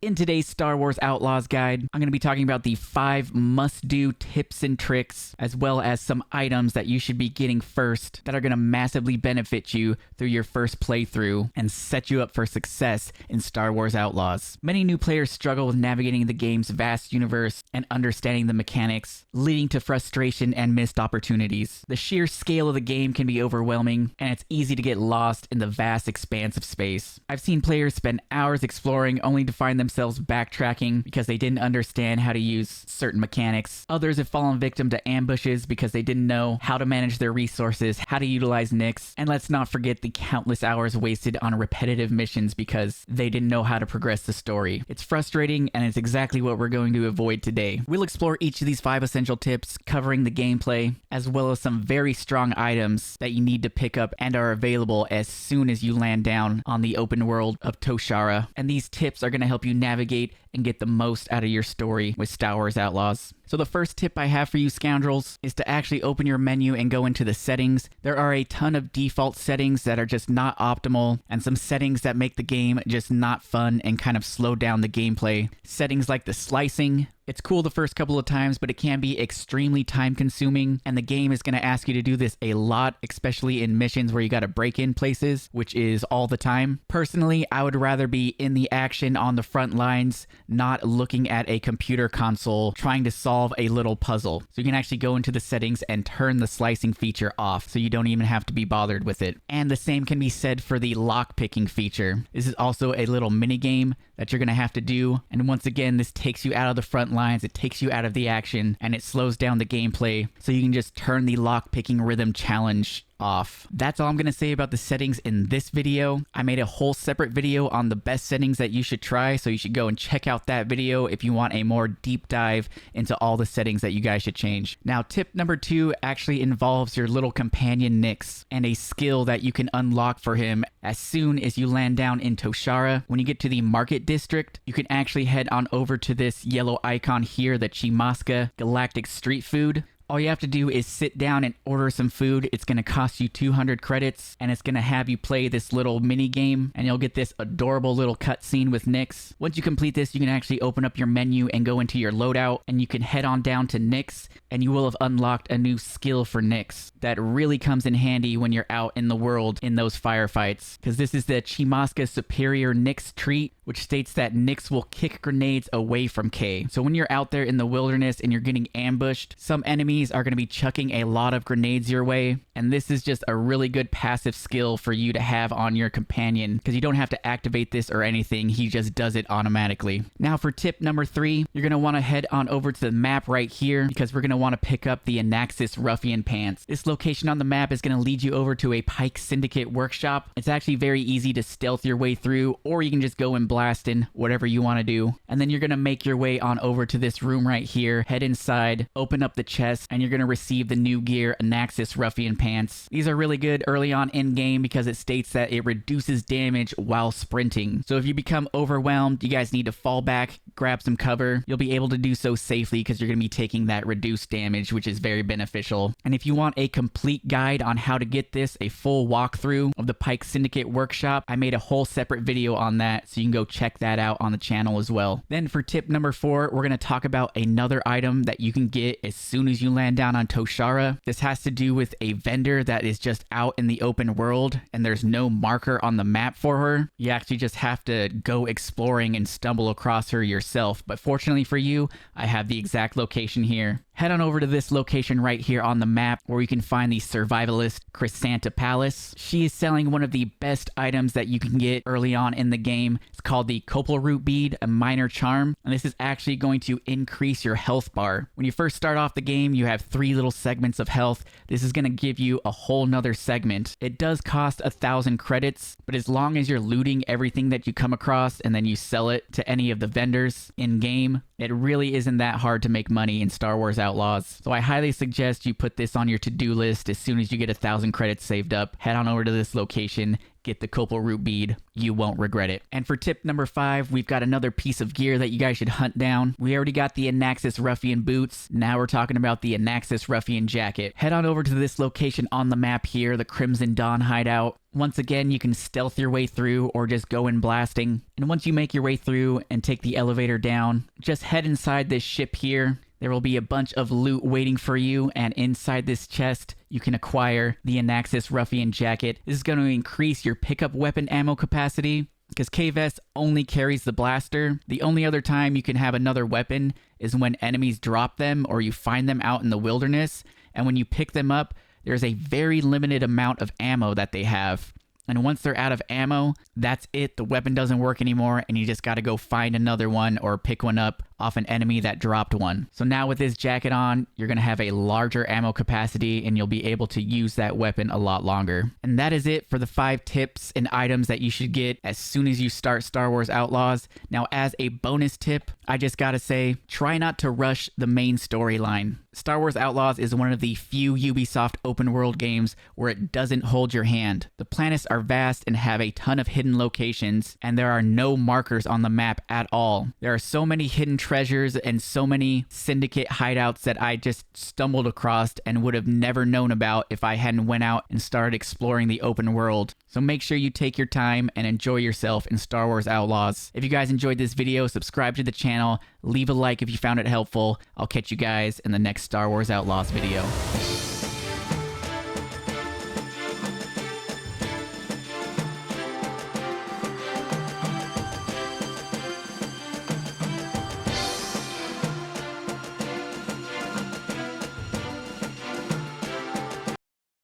In today's Star Wars Outlaws guide, I'm going to be talking about the 5 must-do tips and tricks, as well as some items that you should be getting first that are going to massively benefit you through your first playthrough and set you up for success in Star Wars Outlaws. Many new players struggle with navigating the game's vast universe and understanding the mechanics, leading to frustration and missed opportunities. The sheer scale of the game can be overwhelming, and it's easy to get lost in the vast expanse of space. I've seen players spend hours exploring only to find themselves backtracking because they didn't understand how to use certain mechanics. Others have fallen victim to ambushes because they didn't know how to manage their resources, how to utilize Nix, and let's not forget the countless hours wasted on repetitive missions because they didn't know how to progress the story. It's frustrating, and it's exactly what we're going to avoid today. We'll explore each of these 5 essential tips, covering the gameplay, as well as some very strong items that you need to pick up and are available as soon as you land down on the open world of Toshara. And these tips are going to help you navigate and get the most out of your story with Star Wars Outlaws. So the first tip I have for you scoundrels is to actually open your menu and go into the settings. There are a ton of default settings that are just not optimal, and some settings that make the game just not fun and kind of slow down the gameplay. Settings like the slicing. It's cool the first couple of times, but it can be extremely time consuming, and the game is going to ask you to do this a lot, especially in missions where you got to break in places, which is all the time. Personally, I would rather be in the action on the front lines, not looking at a computer console trying to solve a little puzzle. So you can actually go into the settings and turn the slicing feature off, so you don't even have to be bothered with it. And the same can be said for the lock picking feature. This is also a little mini game that you're going to have to do, and once again, this takes you out of the front lines, it takes you out of the action, and it slows down the gameplay, so you can just turn the lock picking rhythm challenge off. That's all I'm going to say about the settings in this video. I made a whole separate video on the best settings that you should try, so you should go and check out that video if you want a more deep dive into all the settings that you guys should change. Now, tip number 2 actually involves your little companion Nix and a skill that you can unlock for him as soon as you land down in Toshara. When you get to the market district, you can actually head on over to this yellow icon here, the Chimaska Galactic Street Food. All you have to do is sit down and order some food. It's going to cost you 200 credits, and it's going to have you play this little mini game, and you'll get this adorable little cutscene with Nix. Once you complete this, you can actually open up your menu and go into your loadout, and you can head on down to Nix, and you will have unlocked a new skill for Nix that really comes in handy when you're out in the world in those firefights, because this is the Chimaska Superior Nix Treat, which states that Nix will kick grenades away from K. So when you're out there in the wilderness and you're getting ambushed, some enemies are going to be chucking a lot of grenades your way, and this is just a really good passive skill for you to have on your companion, because you don't have to activate this or anything, he just does it automatically. Now for tip number 3, you're going to want to head on over to the map right here, because we're going to want to pick up the Anaxis Ruffian Pants. This location on the map is going to lead you over to a Pike Syndicate workshop. It's actually very easy to stealth your way through, or you can just go and blast in, whatever you want to do. And then you're going to make your way on over to this room right here, head inside, open up the chest, and you're going to receive the new gear, Anaxis Ruffian Pants. These are really good early on in game because it states that it reduces damage while sprinting. So if you become overwhelmed, you guys need to fall back, grab some cover. You'll be able to do so safely because you're going to be taking that reduced damage, which is very beneficial. And if you want a complete guide on how to get this, a full walkthrough of the Pike Syndicate workshop, I made a whole separate video on that, so you can go check that out on the channel as well. Then for tip number 4, we're going to talk about another item that you can get as soon as you land down on Toshara. This has to do with a vendor that is just out in the open world, and there's no marker on the map for her. You actually just have to go exploring and stumble across her yourself, but fortunately for you, I have the exact location here. Head on over to this location right here on the map where you can find the survivalist Chrysanta Palace. She is selling one of the best items that you can get early on in the game. It's called the Copal Root Bead, a minor charm, and this is actually going to increase your health bar. When you first start off the game, you have 3 little segments of health. This is going to give you a whole nother segment. It does cost 1,000 credits, but as long as you're looting everything that you come across and then you sell it to any of the vendors in game, it really isn't that hard to make money in Star Wars Outlaws. So I highly suggest you put this on your to-do list as soon as you get 1,000 credits saved up. Head on over to this location, get the copal root bead. You won't regret it. And for tip number 5, we've got another piece of gear that you guys should hunt down. We already got the Anaxis Ruffian boots. Now we're talking about the Anaxis Ruffian jacket. Head on over to this location on the map here, the Crimson Dawn hideout. Once again, you can stealth your way through or just go in blasting. And once you make your way through and take the elevator down, just head inside this ship here. There will be a bunch of loot waiting for you, and inside this chest, you can acquire the Anaxis Ruffian jacket. This is going to increase your pickup weapon ammo capacity, because K-Vest only carries the blaster. The only other time you can have another weapon is when enemies drop them or you find them out in the wilderness, and when you pick them up, there's a very limited amount of ammo that they have. And once they're out of ammo, that's it. The weapon doesn't work anymore, and you just got to go find another one or pick one up off an enemy that dropped one. So now with this jacket on, you're going to have a larger ammo capacity, and you'll be able to use that weapon a lot longer. And that is it for the 5 tips and items that you should get as soon as you start Star Wars Outlaws. Now, as a bonus tip, I just got to say, try not to rush the main storyline. Star Wars Outlaws is one of the few Ubisoft open world games where it doesn't hold your hand. The planets are vast and have a ton of hidden locations, and there are no markers on the map at all. There are so many hidden treasures and so many syndicate hideouts that I just stumbled across and would have never known about if I hadn't went out and started exploring the open world. So make sure you take your time and enjoy yourself in Star Wars Outlaws. If you guys enjoyed this video, subscribe to the channel, leave a like if you found it helpful. I'll catch you guys in the next Star Wars Outlaws video.